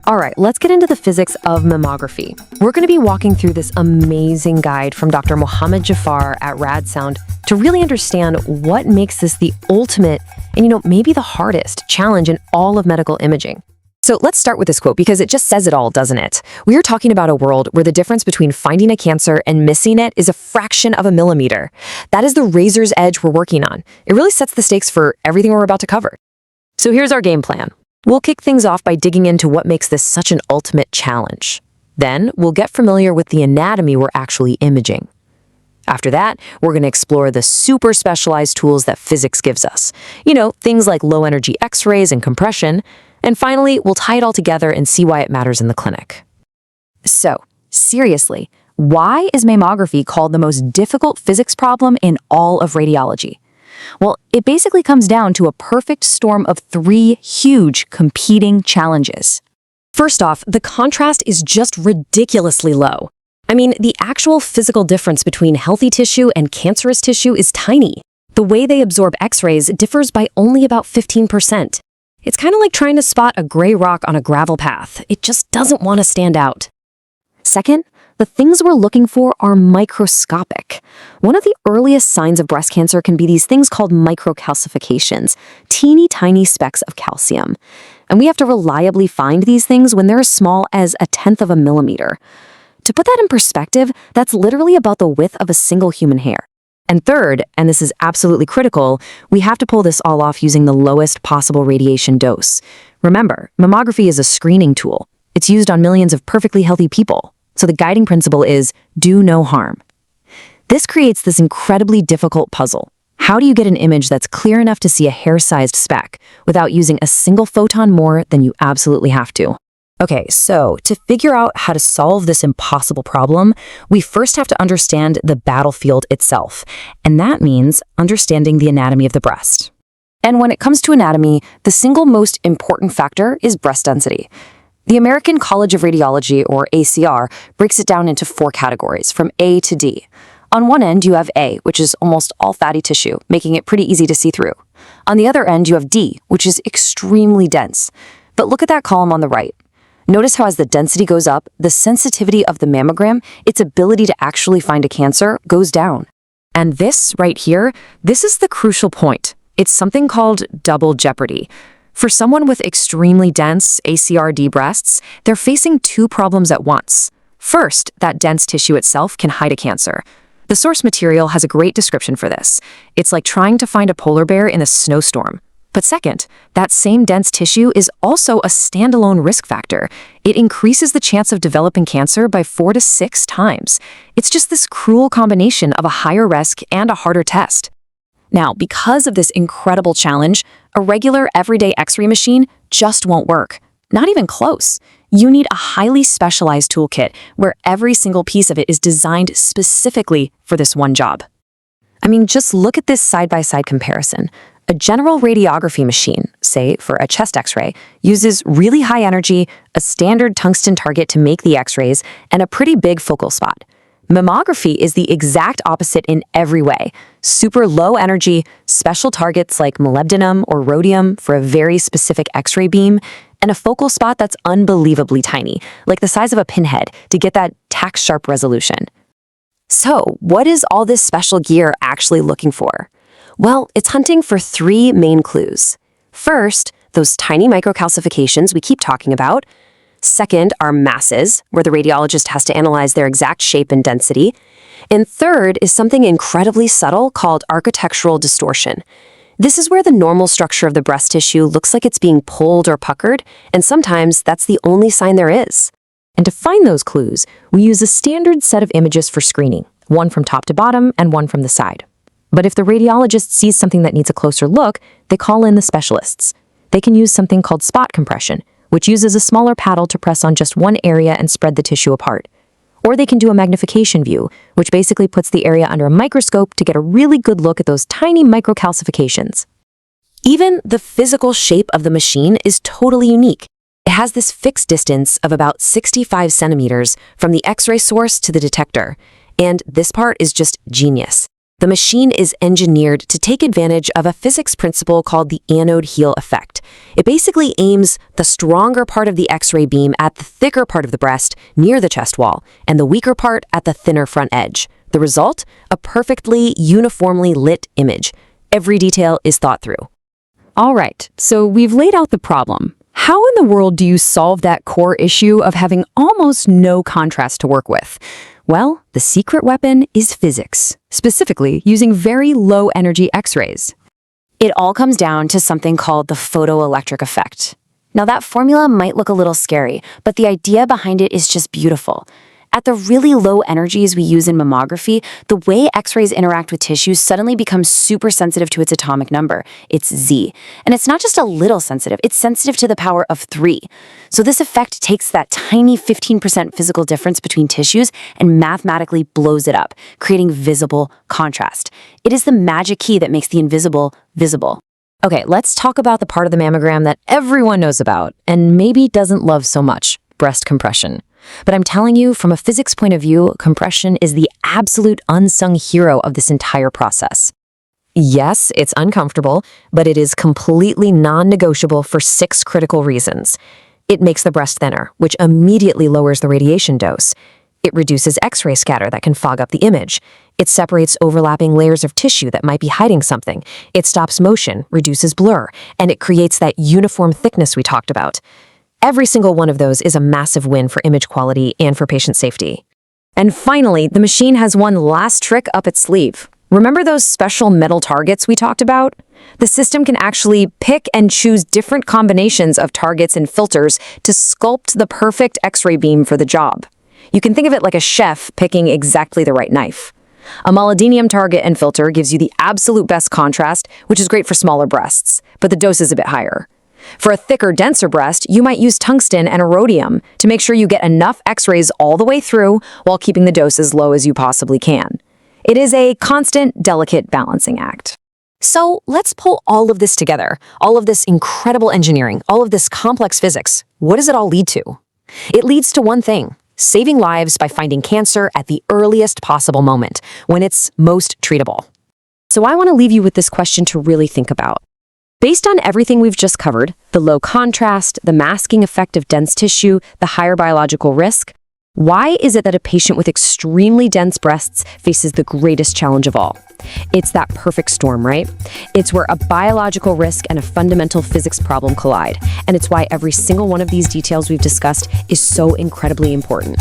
All right, let's get into the physics of mammography. We're going to be walking through this amazing guide from Dr. Mohammed Jafar at RadSound to really understand what makes this the ultimate and, maybe the hardest challenge in all of medical imaging. So let's start with this quote because it just says it all, doesn't it? We are talking about a world where the difference between finding a cancer and missing it is a fraction of a millimeter. That is the razor's edge we're working on. It really sets the stakes for everything we're about to cover. So here's our game plan. We'll kick things off by digging into what makes this such an ultimate challenge. Then we'll get familiar with the anatomy we're actually imaging. After that, we're going to explore the super specialized tools that physics gives us. Things like low-energy X-rays and compression. And finally, we'll tie it all together and see why it matters in the clinic. So, seriously, why is mammography called the most difficult physics problem in all of radiology? Well, it basically comes down to a perfect storm of three huge competing challenges. First off, the contrast is just ridiculously low. The actual physical difference between healthy tissue and cancerous tissue is tiny. The way they absorb X-rays differs by only about 15%. It's kind of like trying to spot a gray rock on a gravel path. It just doesn't want to stand out. Second, the things we're looking for are microscopic. One of the earliest signs of breast cancer can be these things called microcalcifications, teeny tiny specks of calcium. And we have to reliably find these things when they're as small as 1/10 of a millimeter. To put that in perspective, that's literally about the width of a single human hair. And third, and this is absolutely critical, we have to pull this all off using the lowest possible radiation dose. Remember, mammography is a screening tool. It's used on millions of perfectly healthy people. So the guiding principle is do no harm. This creates this incredibly difficult puzzle. How do you get an image that's clear enough to see a hair-sized speck without using a single photon more than you absolutely have to? Okay, so to figure out how to solve this impossible problem, we first have to understand the battlefield itself, and that means understanding the anatomy of the breast. And when it comes to anatomy, the single most important factor is breast density. The American College of Radiology, or ACR, breaks it down into 4 categories, from A to D. On one end, you have A, which is almost all fatty tissue, making it pretty easy to see through. On the other end, you have D, which is extremely dense. But look at that column on the right. Notice how as the density goes up, the sensitivity of the mammogram, its ability to actually find a cancer, goes down. And this right here, this is the crucial point. It's something called double jeopardy. For someone with extremely dense ACR-D breasts, they're facing 2 problems at once. First, that dense tissue itself can hide a cancer. The source material has a great description for this. It's like trying to find a polar bear in a snowstorm. But second, that same dense tissue is also a standalone risk factor. It increases the chance of developing cancer by 4 to 6 times. It's just this cruel combination of a higher risk and a harder test. Now, because of this incredible challenge, a regular everyday X-ray machine just won't work. Not even close. You need a highly specialized toolkit where every single piece of it is designed specifically for this one job. Just look at this side-by-side comparison. A general radiography machine, say for a chest X-ray, uses really high energy, a standard tungsten target to make the X-rays, and a pretty big focal spot. Mammography is the exact opposite in every way. Super low energy, special targets like molybdenum or rhodium for a very specific X-ray beam, and a focal spot that's unbelievably tiny, like the size of a pinhead, to get that tack-sharp resolution. So, what is all this special gear actually looking for? Well, it's hunting for 3 main clues. First, those tiny microcalcifications we keep talking about. Second are masses, where the radiologist has to analyze their exact shape and density. And third is something incredibly subtle called architectural distortion. This is where the normal structure of the breast tissue looks like it's being pulled or puckered, and sometimes that's the only sign there is. And to find those clues, we use a standard set of images for screening, one from top to bottom and one from the side. But if the radiologist sees something that needs a closer look, they call in the specialists. They can use something called spot compression, which uses a smaller paddle to press on just one area and spread the tissue apart. Or they can do a magnification view, which basically puts the area under a microscope to get a really good look at those tiny microcalcifications. Even the physical shape of the machine is totally unique. It has this fixed distance of about 65 centimeters from the X-ray source to the detector, and this part is just genius. The machine is engineered to take advantage of a physics principle called the anode heel effect. It basically aims the stronger part of the X-ray beam at the thicker part of the breast near the chest wall and the weaker part at the thinner front edge. The result? A perfectly uniformly lit image. Every detail is thought through. All right, so we've laid out the problem. How in the world do you solve that core issue of having almost no contrast to work with? Well, the secret weapon is physics, specifically using very low-energy X-rays. It all comes down to something called the photoelectric effect. Now, that formula might look a little scary, but the idea behind it is just beautiful. At the really low energies we use in mammography, the way X-rays interact with tissue suddenly becomes super sensitive to its atomic number. It's Z. And it's not just a little sensitive, it's sensitive to the power of 3. So this effect takes that tiny 15% physical difference between tissues and mathematically blows it up, creating visible contrast. It is the magic key that makes the invisible visible. Okay, let's talk about the part of the mammogram that everyone knows about and maybe doesn't love so much, breast compression. But I'm telling you, from a physics point of view, compression is the absolute unsung hero of this entire process. Yes, it's uncomfortable, but it is completely non-negotiable for 6 critical reasons. It makes the breast thinner, which immediately lowers the radiation dose. It reduces X-ray scatter that can fog up the image. It separates overlapping layers of tissue that might be hiding something. It stops motion, reduces blur, and it creates that uniform thickness we talked about. Every single one of those is a massive win for image quality and for patient safety. And finally, the machine has one last trick up its sleeve. Remember those special metal targets we talked about? The system can actually pick and choose different combinations of targets and filters to sculpt the perfect X-ray beam for the job. You can think of it like a chef picking exactly the right knife. A molybdenum target and filter gives you the absolute best contrast, which is great for smaller breasts, but the dose is a bit higher. For a thicker, denser breast, you might use tungsten and a rhodium to make sure you get enough X-rays all the way through while keeping the dose as low as you possibly can. It is a constant, delicate balancing act. So let's pull all of this together, all of this incredible engineering, all of this complex physics. What does it all lead to? It leads to one thing: saving lives by finding cancer at the earliest possible moment, when it's most treatable. So I want to leave you with this question to really think about. Based on everything we've just covered, the low contrast, the masking effect of dense tissue, the higher biological risk, why is it that a patient with extremely dense breasts faces the greatest challenge of all? It's that perfect storm, right? It's where a biological risk and a fundamental physics problem collide, and it's why every single one of these details we've discussed is so incredibly important.